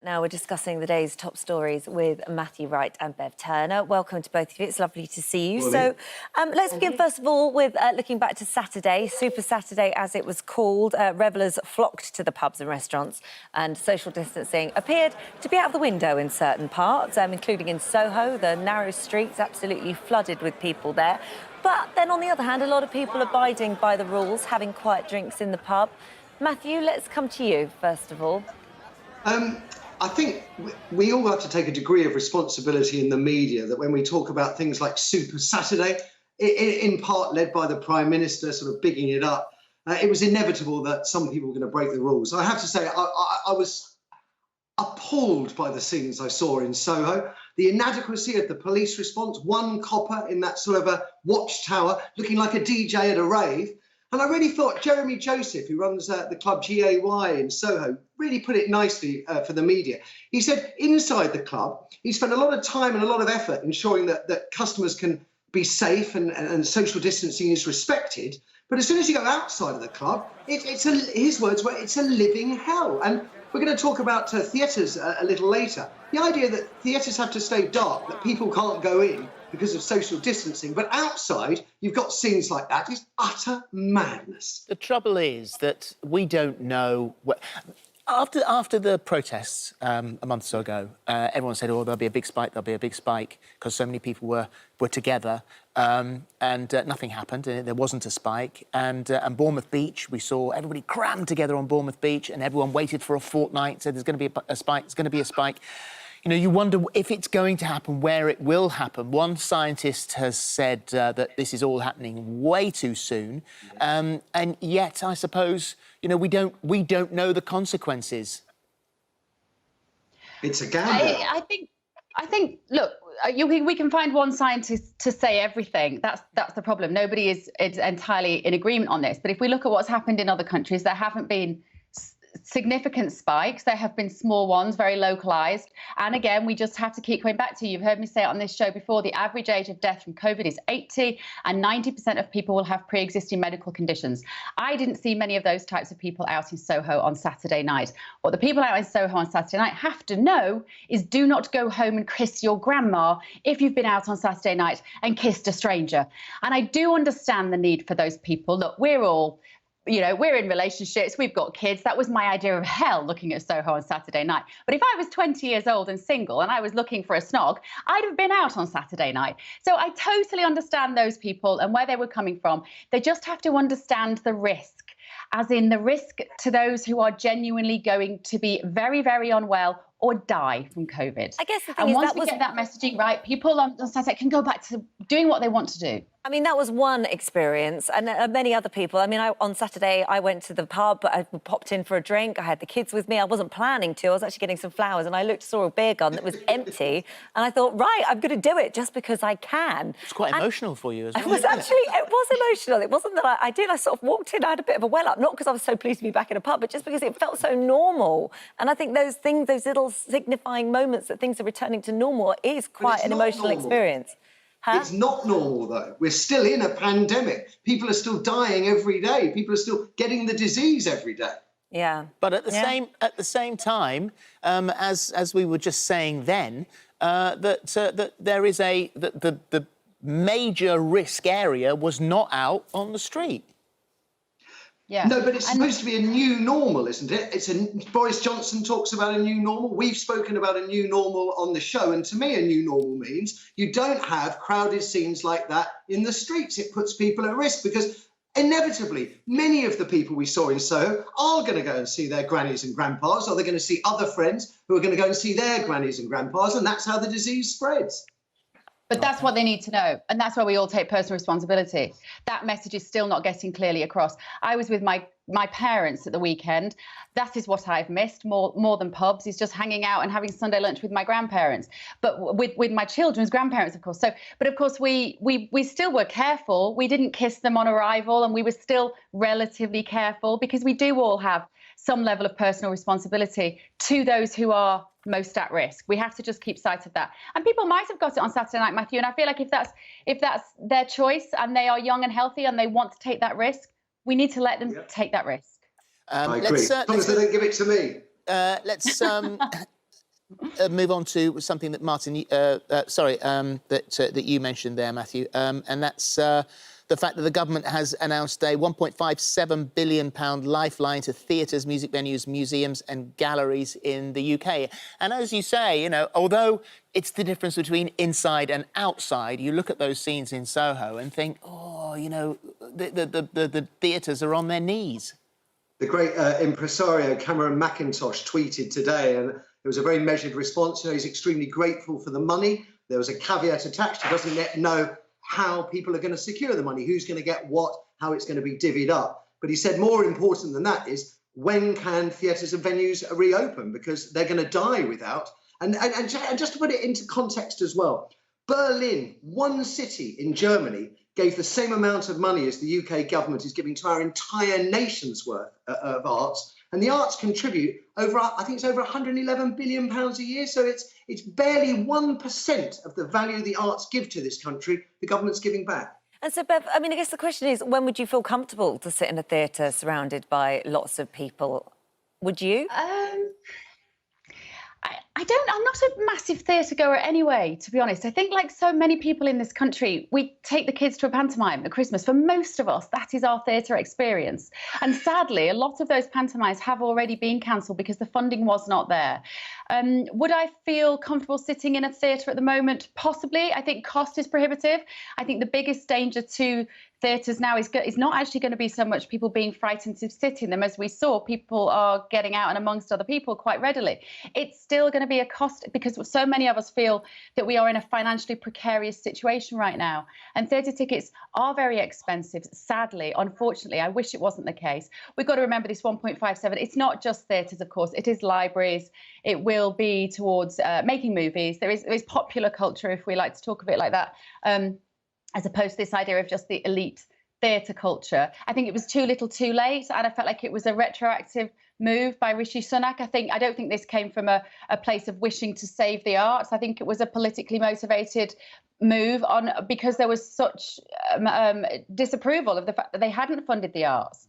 Now we're discussing the day's top stories with Matthew Wright and Bev Turner. Welcome to both of you. It's lovely to see you. Morning. So let's begin first of all with looking back to Saturday, Super Saturday as it was called. Revellers flocked to the pubs and restaurants and social distancing appeared to be out of the window in certain parts, including in Soho. The narrow streets absolutely flooded with people there. But then on the other hand, a lot of people abiding by the rules, having quiet drinks in the pub. Matthew, let's come to you first of all. I think we all have to take a degree of responsibility in the media that when we talk about things like Super Saturday, in part led by the Prime Minister sort of bigging it up, it was inevitable that some people were going to break the rules. I have to say, I was appalled by the scenes I saw in Soho. The inadequacy of the police response, one copper in that sort of a watchtower looking like a DJ at a rave. And I really thought Jeremy Joseph, who runs the club GAY in Soho, really put it nicely for the media. He said inside the club, he spent a lot of time and a lot of effort ensuring that customers can be safe and social distancing is respected. But as soon as you go outside of the club, his words were, it's a living hell. And we're going to talk about theatres a little later. The idea that theatres have to stay dark, that people can't go in because of social distancing, but outside you've got scenes like that is utter madness. The trouble is that we don't know what... After the protests a month or so ago, everyone said, oh, there'll be a big spike, because so many people were together, and nothing happened. There wasn't a spike. And Bournemouth Beach, we saw everybody crammed together on Bournemouth Beach, and everyone waited for a fortnight, said there's going to be a spike, there's going to be a spike. You know, you wonder if it's going to happen, where it will happen. One scientist has said that this is all happening way too soon, and yet, I suppose, you know, we don't know the consequences. It's a gamble. I think. Look, we can find one scientist to say everything. That's the problem. Nobody is entirely in agreement on this. But if we look at what's happened in other countries, there haven't been significant spikes. There have been small ones, very localized. And again, we just have to keep going back to, you've heard me say it on this show before, the average age of death from COVID is 80 and 90% of people will have pre-existing medical conditions. I didn't see many of those types of people out in Soho on Saturday night. What the people out in Soho on Saturday night have to know is do not go home and kiss your grandma if you've been out on Saturday night and kissed a stranger. And I do understand the need for those people. Look, we're all, you know, we're in relationships, we've got kids. That was my idea of hell, looking at Soho on Saturday night. But if I was 20 years old and single and I was looking for a snog, I'd have been out on Saturday night. So I totally understand those people and where they were coming from. They just have to understand the risk, as in the risk to those who are genuinely going to be very, very unwell or die from COVID. I guess the thing and is once that we was... get that messaging right, people on Saturday can go back to doing what they want to do. I mean, that was one experience, and many other people. I mean, on Saturday, I went to the pub, I popped in for a drink, I had the kids with me. I wasn't planning to, I was actually getting some flowers, and I saw a beer gun that was empty, and I thought, right, I'm going to do it just because I can. It's quite emotional for you as well. It was emotional. It wasn't that I did. I sort of walked in, I had a bit of a well-up, not because I was so pleased to be back in a pub, but just because it felt so normal. And I think those things, those little signifying moments that things are returning to normal is quite an emotional experience. Huh? It's not normal, though. We're still in a pandemic. People are still dying every day. People are still getting the disease every day. Yeah. But at the same time, as we were just saying then, that there is the major risk area was not out on the street. Yeah. No, but it's supposed to be a new normal, isn't it? Boris Johnson talks about a new normal. We've spoken about a new normal on the show. And to me, a new normal means you don't have crowded scenes like that in the streets. It puts people at risk because inevitably, many of the people we saw in Soho are going to go and see their grannies and grandpas, or they're going to see other friends who are going to go and see their grannies and grandpas. And that's how the disease spreads. But that's what they need to know. And that's where we all take personal responsibility. That message is still not getting clearly across. I was with my parents at the weekend. That is what I've missed more than pubs, is just hanging out and having Sunday lunch with my grandparents. But with my children's grandparents, of course. So, but of course, we still were careful. We didn't kiss them on arrival, and we were still relatively careful because we do all have some level of personal responsibility to those who are most at risk. We have to just keep sight of that. And people might have got it on Saturday night, Matthew, and I feel like if that's their choice and they are young and healthy and they want to take that risk, we need to let them take that risk. I agree. As long as they don't give it to me. move on to something that Martin, that you mentioned there, Matthew, and that's the fact that the government has announced a £1.57 billion lifeline to theatres, music venues, museums and galleries in the UK. And as you say, you know, although it's the difference between inside and outside, you look at those scenes in Soho and think, oh, you know, the theatres are on their knees. The great impresario Cameron McIntosh tweeted today, and it was a very measured response. You know, he's extremely grateful for the money. There was a caveat attached. He doesn't yet know how people are going to secure the money, who's going to get what, how it's going to be divvied up. But he said more important than that is, when can theatres and venues reopen? Because they're going to die without. And just to put it into context as well, Berlin, one city in Germany, gave the same amount of money as the UK government is giving to our entire nation's worth of arts. And the arts contribute over, I think it's over £111 billion a year. So it's barely 1% of the value the arts give to this country, the government's giving back. And so, Bev, I mean, I guess the question is, when would you feel comfortable to sit in a theatre surrounded by lots of people? Would you? I'm not a massive theatre goer anyway, to be honest. I think, like so many people in this country, we take the kids to a pantomime at Christmas. For most of us, that is our theatre experience. And sadly, a lot of those pantomimes have already been cancelled because the funding was not there. Would I feel comfortable sitting in a theatre at the moment? Possibly. I think cost is prohibitive. I think the biggest danger to theatres now is not actually going to be so much people being frightened to sit in them. As we saw, people are getting out and amongst other people quite readily. It's still going to be a cost because so many of us feel that we are in a financially precarious situation right now. And theatre tickets are very expensive, sadly. Unfortunately, I wish it wasn't the case. We've got to remember this 1.57. It's not just theatres, of course. It is libraries. It will be towards making movies. There is popular culture, if we like to talk of it like that. As opposed to this idea of just the elite theatre culture. I think it was too little too late, and I felt like it was a retroactive move by Rishi Sunak. I don't think this came from a place of wishing to save the arts. I think it was a politically motivated move because there was such disapproval of the fact that they hadn't funded the arts.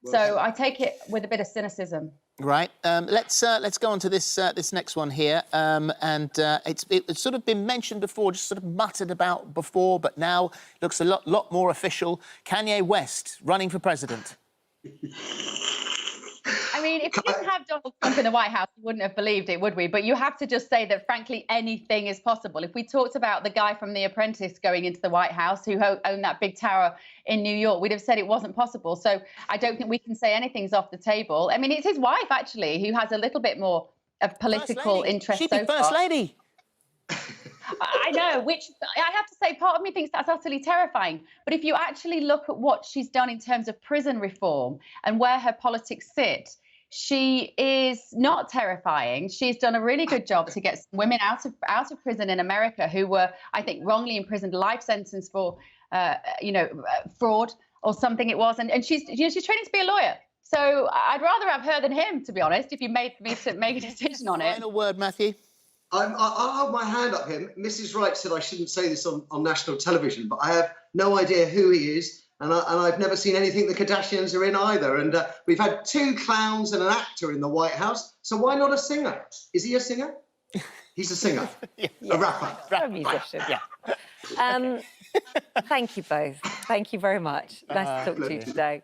So I take it with a bit of cynicism. Right. Let's go on to this next one here. It's sort of been mentioned before, just sort of muttered about before, but now looks a lot more official. Kanye West running for president. I mean, if we didn't have Donald Trump in the White House, we wouldn't have believed it, would we? But you have to just say that, frankly, anything is possible. If we talked about the guy from The Apprentice going into the White House who owned that big tower in New York, we'd have said it wasn't possible. So I don't think we can say anything's off the table. I mean, it's his wife, actually, who has a little bit more of political interest so far. She'd be First Lady. I know, which I have to say, part of me thinks that's utterly terrifying. But if you actually look at what she's done in terms of prison reform and where her politics sit, she is not terrifying. She's done a really good job to get some women out of prison in America who were, I think, wrongly imprisoned, life sentence for, fraud or something it was. And she's training to be a lawyer. So I'd rather have her than him, to be honest, if you made me to make a decision on it. Final word, Matthew. I'll hold my hand up here. Mrs. Wright said I shouldn't say this on national television, but I have no idea who he is. And I've never seen anything the Kardashians are in either. And we've had 2 clowns and an actor in the White House. So why not a singer? Is he a singer? He's a singer. Yeah. A rapper. A musician. Yeah. Thank you both. Thank you very much. Nice to talk to you today.